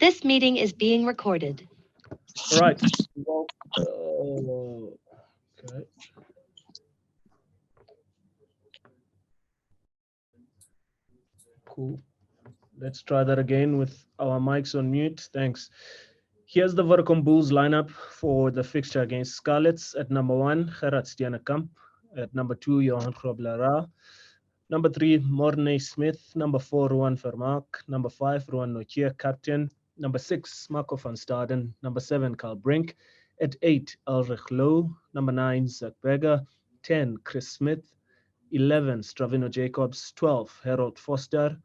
This meeting is being recorded. All right. Well, okay. Cool. Let's try that again with our mics on mute. Thanks. Here's the Vodacom Bulls lineup for the fixture against Scarlets. At number 1, Gerard Steenekamp. At number 2, Johan Kroblara. Number 3, Morney Smith. Number 4, Ruan Vermaak. Number 5, Ruan Nokia, captain. Number 6, Marco van Staden. Number 7, Carl Brink. At 8, Ulrich Low. Number 9, Zach Berger. 10, Chris Smith. 11, Stravino Jacobs. 12, Harold Foster.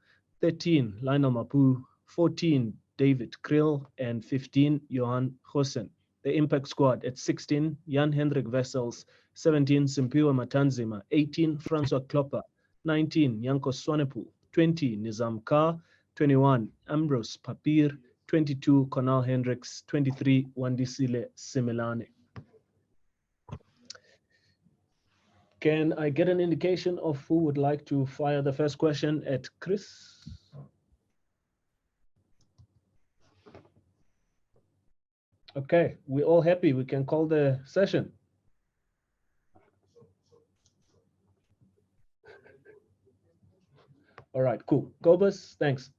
13, Lionel Mapu. 14, David Krill. And 15, Johan Goosen. The impact squad at 16, Jan Hendrik Wessels. 17, Simpiwa Matanzima. 18, Francois Klopper. 19, Janko Swanepoel. 20, Nizam Kar. 21, Ambrose Papir. 22, Conal Hendricks. 23, Wandisile Similane. Can I get an indication of who would like to fire the first question at Chris? Okay, we're all happy. We can call the session. All right, cool. Kobus, thanks.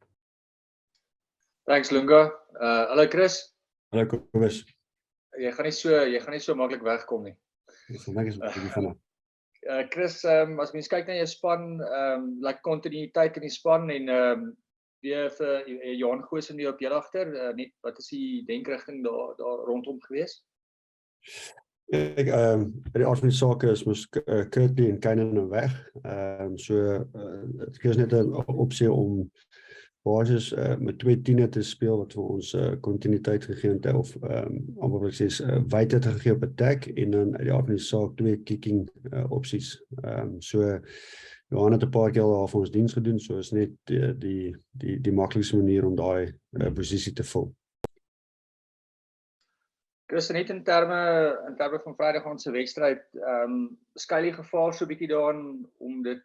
Thanks, Lunga. Hallo Chris. Hallo Kobus. Jy gaan nie so maklik wegkom nie. Chris, as mens kyk na jou span, like kontinuïteit in die span en weer vir Johan Goosen weer op jou agter, net wat is die denkrigting daar rondom gewees? Kijk, by die aard van die sake is mos Kurtley en Keinan nou weg. So het is net 'n opsie om basis met 2 tiene te speel wat vir ons kontinuïteit gegee het of amper wat ek sê wydheid gegee op attack en dan uit die aard van die saak 2 kicking opsies. So Johan het 'n paar keer daar vir ons diens gedoen, so is net die maklikste manier om daai posisie te vul. Chris, net in terme van Vrydag aand se wedstryd, skuil die gevaar so 'n bietjie daarin om dit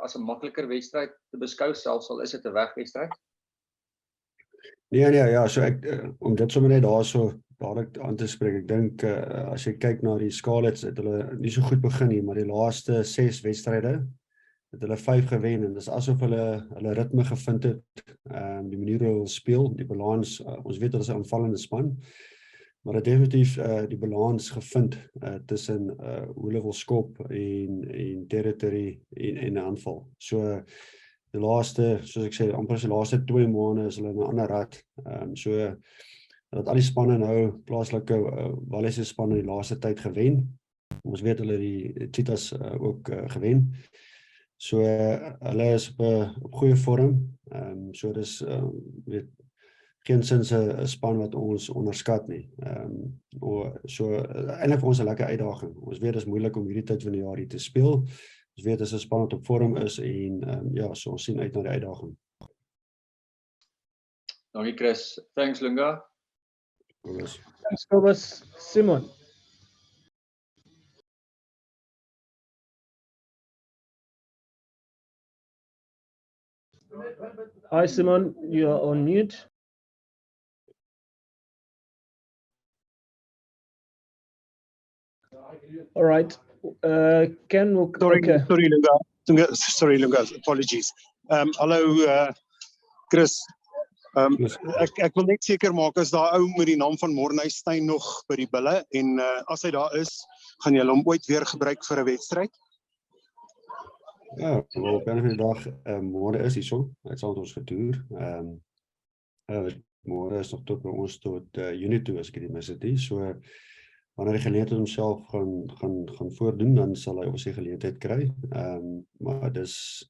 as 'n makliker wedstryd te beskou, selfs al is dit 'n wegwedstryd? Nee, ja, so ek om dit sommer net daarso dadelik aan te spreek. Ek dink as jy kyk na die Scarlets, het hulle nie so goed begin nie, maar die laaste 6 wedstryde het hulle 5 gewen en dis asof hulle ritme gevind het, die manier hoe hulle speel, die balans, ons weet hulle is 'n aanvallende span, maar het definitief die balans gevind tussen hoe hulle wil skop en territory en aanval. So die laaste, soos ek sê, amper die laaste 2 maande is hulle in 'n ander rad. So dat al die spanne nou plaaslike Walliese spanne die laaste tyd gewen. Ons weet hulle die Cheetahs ook gewen. So hulle is op goeie vorm. So dis weet geen sins 'n span wat ons onderskat nie. So eintlik vir ons 'n lekker uitdaging. Ons weet dit is moeilik om hierdie tyd van die jaar hier te speel. Ons weet dis 'n span wat op vorm is en ja, so ons sien uit na die uitdaging. Dankie Chris. Thanks Lunga. Thanks Kobus. Simon. Hi Simon, you are on mute. All right. Ken will... Sorry, Lunga. Apologies. Hallo, Chris. Ek wil net seker maak as daar ou met die naam van Morney Steyn nog by die bulle en as hy daar is, gaan jy hom ooit weer gebruik vir 'n wedstryd? Ja, wel op 'n dag môre is hy so. Hy sal met ons getoer. Môre is nog tot by ons tot Junie toe as ek dit mis het nie. So wanneer hy geleentheid homself gaan voordoen, dan sal hy op sy geleentheid kry. Maar dis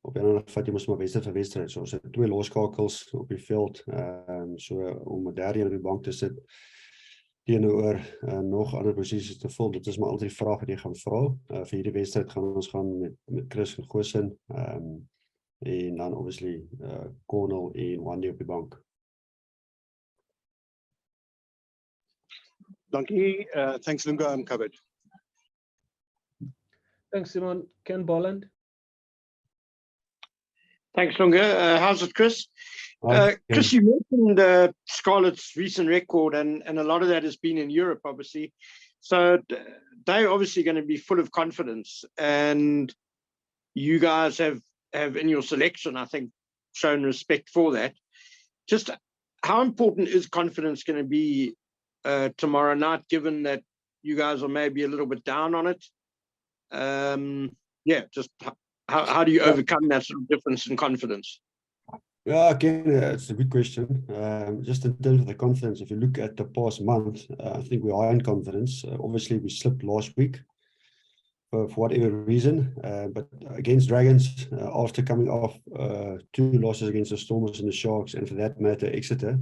op 'n ander vat jy mos maar wedstryd vir wedstryd. So ons het 2 loskakels op die veld. So om 'n derde op die bank te sit teenoor nog ander posisies te vul. Dit is maar altyd die vraag wat jy gaan vra. Vir hierdie wedstryd gaan ons gaan met Chris en Goosen en dan obviously Cornel en Wandy op die bank. Dankie. Thanks Lunga, I'm covered. Thanks Simon. Ken Bolland. Thanks, Lunga. How's it, Chris? Chris, you mentioned Scarlets' recent record, and a lot of that has been in Europe, obviously. So they're obviously going to be full of confidence, and you guys have in your selection, I think, shown respect for that. Just how important is confidence going to be tomorrow night, given that you guys are maybe a little bit down on it? Yeah, just how do you overcome that sort of difference in confidence? Yeah, again, it's a good question. Just in terms of the confidence, if you look at the past month, I think we are in confidence. Obviously, we slipped last week for whatever reason, but against Dragons, after coming off 2 losses against the Stormers and the Sharks, and for that matter, Exeter,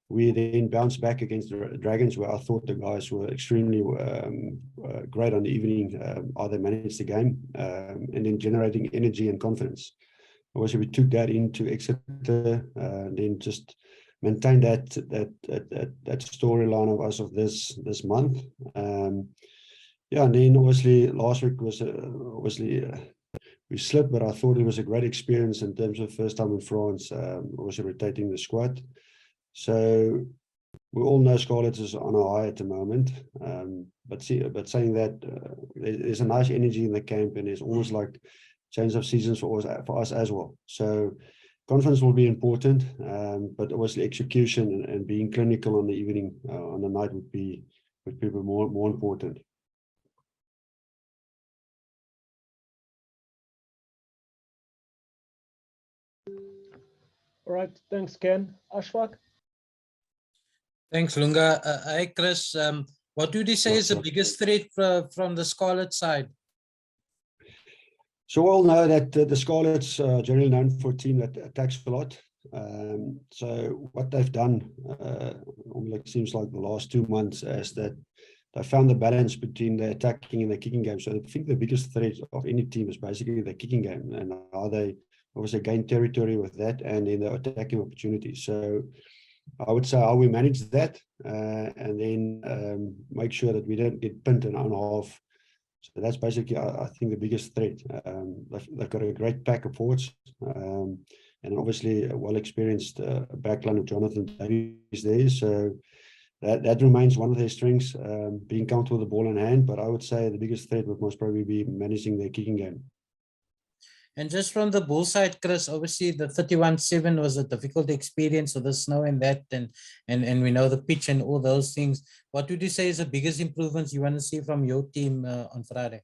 we then bounced back against the Dragons, where I thought the guys were extremely great on the evening, how they managed the game, and then generating energy and confidence. Obviously, we took that into Exeter, and then just maintained that storyline of us of this month. Yeah, and then obviously last week was we slipped, but I thought it was a great experience in terms of first time in France, obviously rotating the squad. So we all know Scarlets is on a high at the moment, but saying that, there's a nice energy in the camp, and it's almost like change of seasons for us as well. So confidence will be important, but obviously execution and being clinical on the evening, on the night would be more important. All right, thanks, Ken. Ashfaq? Thanks, Lunga. Hey, Chris, what would you say is the biggest threat from the Scarlet side? So we all know that the Scarlets are generally known for a team that attacks a lot. So what they've done, it seems like the last 2 months, is that they found the balance between the attacking and the kicking game. So I think the biggest threat of any team is basically the kicking game, and how they obviously gain territory with that, and then the attacking opportunities. So I would say how we manage that, and then make sure that we don't get pinned in our own half. So that's basically, I think, the biggest threat. They've got a great pack of forwards, and obviously a well-experienced backline of Jonathan Davies there. So that remains one of their strengths, being comfortable with the ball in hand. But I would say the biggest threat would most probably be managing their kicking game. And just from the Bull side, Chris, obviously the 31-7 was a difficult experience with the snow and that, and we know the pitch and all those things. What would you say is the biggest improvements you want to see from your team on Friday?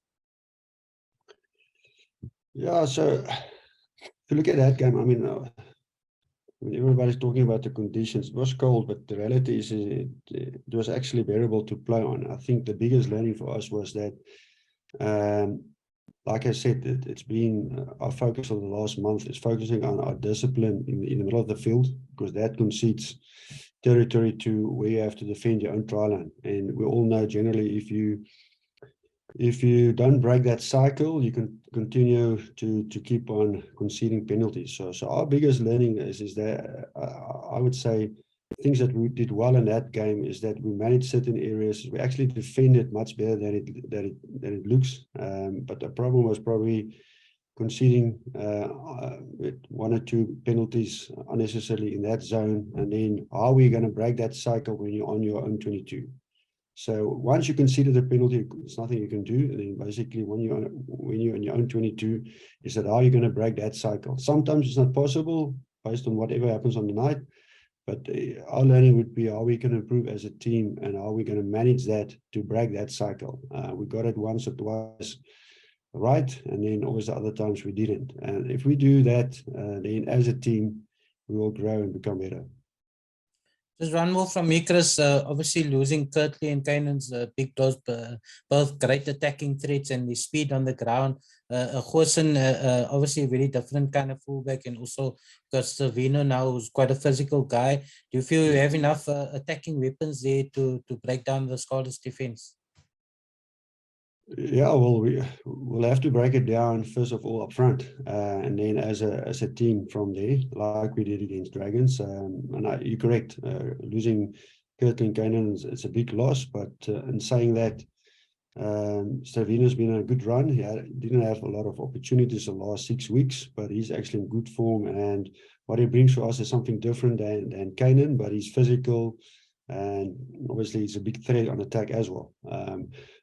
Yeah, so if you look at that game, I mean, everybody's talking about the conditions. It was cold, but the reality is it was actually bearable to play on. I think the biggest learning for us was that, like I said, it's been our focus of the last month is focusing on our discipline in the middle of the field, because that concedes territory to where you have to defend your own try line. And we all know generally if you don't break that cycle, you can continue to keep on conceding penalties. So our biggest learning is that I would say things that we did well in that game is that we managed certain areas. We actually defended much better than it looks. But the problem was probably conceding 1 or 2 penalties unnecessarily in that zone. And then how are we going to break that cycle when you're on your own 22? So once you conceded a penalty, there's nothing you can do. And then basically when you're on your own 22, is that how you're going to break that cycle? Sometimes it's not possible based on whatever happens on the night. But our learning would be how we can improve as a team, and how we're going to manage that to break that cycle. We got it once or twice right, and then obviously other times we didn't. And if we do that, then as a team, we will grow and become better. Just one more from me, Chris. Obviously, losing Kirtley and Kanan's big loss, both great attacking threats and the speed on the ground. Goosen, obviously a very different kind of fullback, and also got Savino now, who's quite a physical guy. Do you feel you have enough attacking weapons there to break down the Scarlets' defense? Yeah, well, we'll have to break it down first of all up front, and then as a team from there, like we did against Dragons. And you're correct, losing Kirtley and Kanan it's a big loss, but in saying that, Stravino's been on a good run. He didn't have a lot of opportunities the last 6 weeks, but he's actually in good form. And what he brings to us is something different than Kainan, but he's physical, and obviously he's a big threat on attack as well.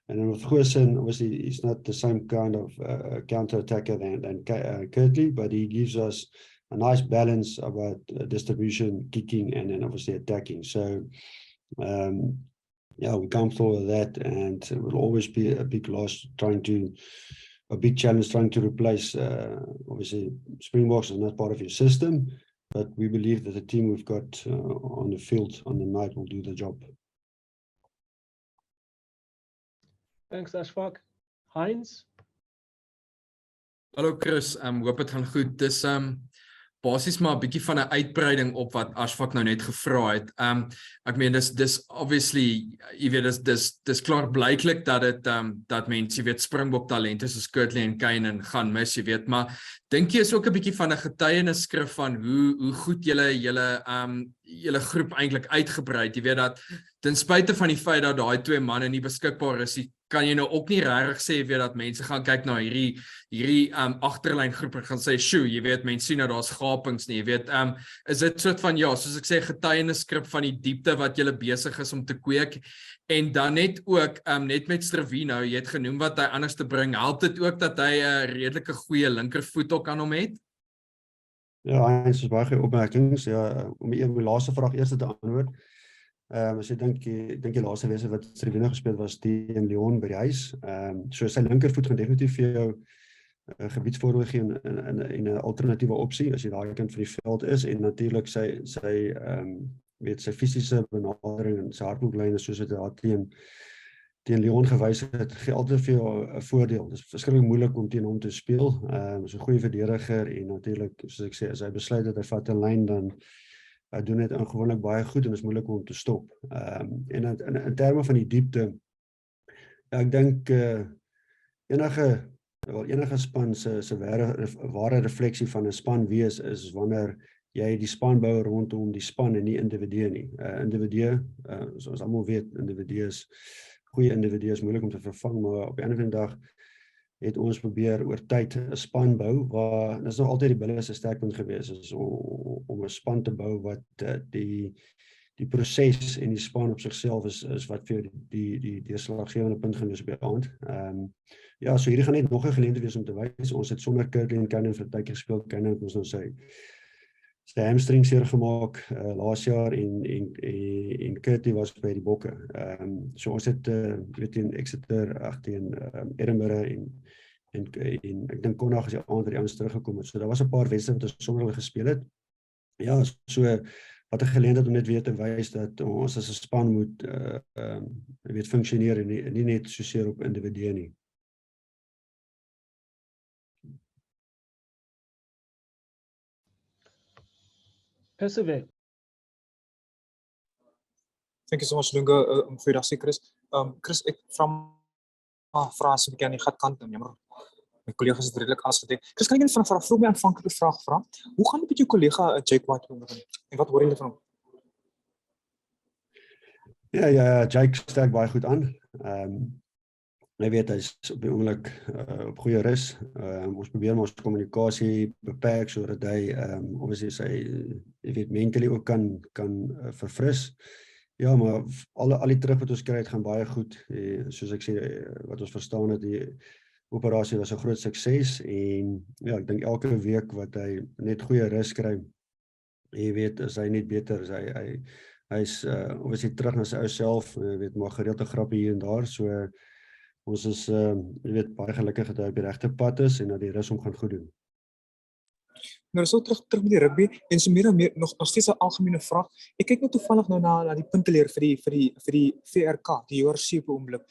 And then with Goosen, obviously he's not the same kind of counter attacker than Kirtley, but he gives us a nice balance about distribution, kicking, and then obviously attacking. So yeah, we're comfortable with that, and it will always be a big loss a big challenge trying to replace, obviously Springboks is not part of your system, but we believe that the team we've got on the field on the night will do the job. Thanks, Ashfaq. Heinz? Hallo Chris, hoop het gaan goed. Dis basies maar 'n bietjie van 'n uitbreiding op wat Ashfaq nou net gevra het. Ek meen dis obviously, jy weet dis klaar blyklik dat dit dat mense, jy weet, Springbok talente soos Kirtley en Kainan gaan mis, jy weet, maar dink jy is ook 'n bietjie van 'n getuienisskrif van hoe goed julle groep eintlik uitgebrei het. Jy weet dat ten spyte van die feit dat daai twee manne nie beskikbaar is, kan jy nou ook nie regtig sê, jy weet, dat mense gaan kyk na hierdie agterlyn groep en gaan sê, "Sjoe, jy weet, mense sien nou daar's gapings nie." Jy weet, is dit soort van, ja, soos ek sê, getuienisskrif van die diepte wat julle besig is om te kweek. En dan net ook net met Stravino, jy het genoem wat hy anders te bring. Help dit ook dat hy 'n redelike goeie linkervoet ook aan hom het? Ja, Heinz, is baie goeie opmerkings. Ja, om die laaste vraag eers te antwoord. As jy dink die laaste wedstryd wat Stravino gespeel was teen Lyon by die huis. So sy linkervoet gaan definitief vir jou gebiedsvoordeel gee en 'n alternatiewe opsie as jy daai kant van die veld is, en natuurlik sy fisiese benadering en sy hardlooplyne soos dit daar teen Lyon gewys het, gee altyd vir jou 'n voordeel. Dit is verskriklik moeilik om teen hom te speel. Is 'n goeie verdediger, en natuurlik, soos ek sê, as hy besluit dat hy vat 'n lyn, dan doen dit gewoonlik baie goed en is moeilik om hom te stop. En in terme van die diepte, ja, ek dink enige span se ware refleksie van 'n span wees is wanneer jy die span bou rondom die span en nie individue nie. Individue, soos almal weet, goeie individue is moeilik om te vervang, maar op die einde van die dag het ons probeer oor tyd 'n span bou waar, dit is nog altyd die Bulls se sterkpunt gewees, is om 'n span te bou wat die proses en die span op sigself is wat vir die deurslaggewende punt gaan wees op die aand. Ja, so hierdie gaan net nog 'n geleentheid wees om te wys. Ons het sonder Kirtley en Kainan vir 'n tydjie gespeel. Kainan het ons nou sy hamstring seer gemaak laas jaar, en Kirtley was by die Bokke. So ons het weet teen Exeter, teen Edinburgh en ek dink Kondag is die aand dat die ouens teruggekom het. So daar was 'n paar wedstryde wat ons sonder hulle gespeel het. Ja, so wat 'n geleentheid om net weer te wys dat ons as 'n span moet weet funksioneer en nie net soseer op individue nie. Percival. Thank you so much, Lunga. Goeiedag sê Chris. Chris, ek vra as ek aan die gatkant, jammer. My kollegas het redelik alles gedoen. Chris, kan ek net van 'n vroeg my aanvanklike vraag vra? Hoe gaan dit met jou kollega Jake White en wat hoor julle van hom? Ja, Jake stek baie goed aan. Jy weet, hy is op die oomblik op goeie rus. Ons probeer maar ons kommunikasie beperk sodat hy obviously sy, jy weet, mentally ook kan verfris. Ja, maar al die terug wat ons kry, het gaan baie goed. Soos ek sê, wat ons verstaan het, die operasie was 'n groot sukses, en ja, ek dink elke week wat hy net goeie rus kry, jy weet, is hy net beter. Hy is obviously terug na sy ou self, jy weet, maar gereelde grappe hier en daar, so ons is, jy weet, baie gelukkig dat hy op die regte pad is en dat die rus hom gaan goed doen. Nou, so terug met die rugby, en so meer en meer, nog steeds 'n algemene vraag. Ek kyk nou toevallig nou na die punteleer vir die VRK, die JRC op die oomblik.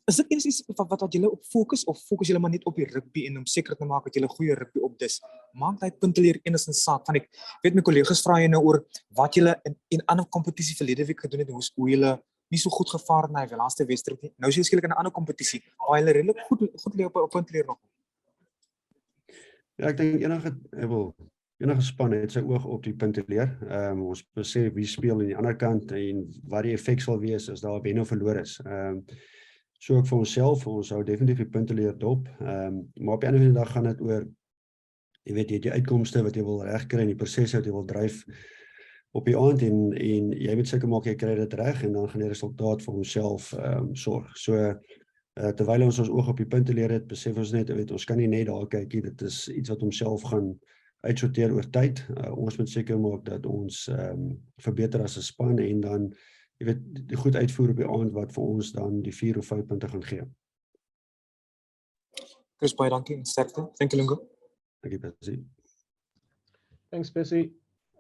Is dit iets wat julle op fokus, of fokus julle maar net op die rugby en om seker te maak dat julle goeie rugby opdis? Maak daai punteleer enigstens saak? Van ek weet my kollegas vra jy nou oor wat julle in ander kompetisie verlede week gedoen het, hoe julle nie so goed gevaar het na die laaste wedstryd nie. Nou is jy skielik in 'n ander kompetisie, waar hulle redelik goed lê op punteleer nog. Ja, ek dink enige span het sy oog op die punteleer. Ons besef wie speel aan die ander kant en wat die effek sal wees as daar wen of verloor is. So ook vir ons sou definitief die punte leer dop. Maar op die einde van die dag gaan dit oor, jy weet, jy het die uitkomste wat jy wil regkry en die prosesse wat jy wil dryf op die aand en jy moet seker maak jy kry dit reg en dan gaan die resultaat vir homself sorg. So terwyl ons oog op die punte leer het, besef ons net, jy weet, ons kan nie net daar kyk nie, dit is iets wat homself gaan uitsorteer oor tyd. Ons moet seker maak dat ons verbeter as 'n span en dan, jy weet, die goed uitvoer op die aand wat vir ons dan die 4 of 5 punte gaan gee. Chris, baie dankie en sterkte. Thank you, Lungo. Dankie, Bessie. Thanks, Bessie.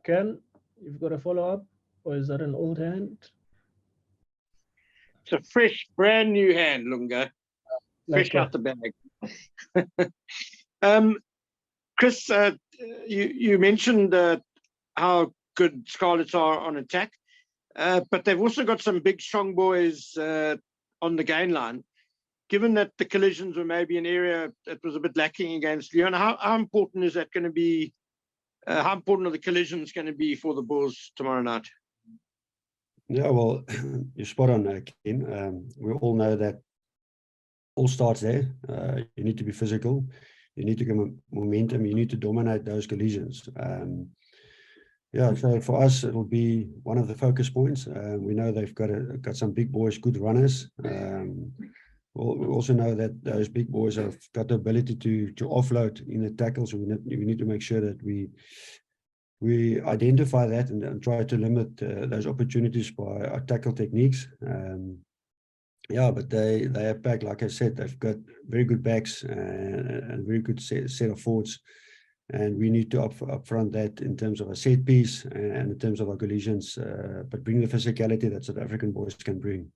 Ken, you've got a follow-up, or is that an old hand? It's a fresh, brand new hand, Lunga. Fresh Okay. out the bag. Chris, you mentioned how good Scarlets are on attack, but they've also got some big, strong boys on the gain line. Given that the collisions were maybe an area that was a bit lacking against Leon, how important is that going to be? How important are the collisions going to be for the Bulls tomorrow night? Yeah, well, you're spot on, Ken. We all know that all starts there. You need to be physical. You need to get momentum. You need to dominate those collisions. Yeah, so for us, it'll be one of the focus points. We know they've got some big boys, good runners. We also know that those big boys have got the ability to offload in the tackles. We need to make sure that we identify that and try to limit those opportunities by our tackle techniques. Yeah, but they are packed, like I said, they've got very good backs and very good set of forwards. And we need to upfront that in terms of a set piece and in terms of our collisions, but bring the physicality that South African boys can bring.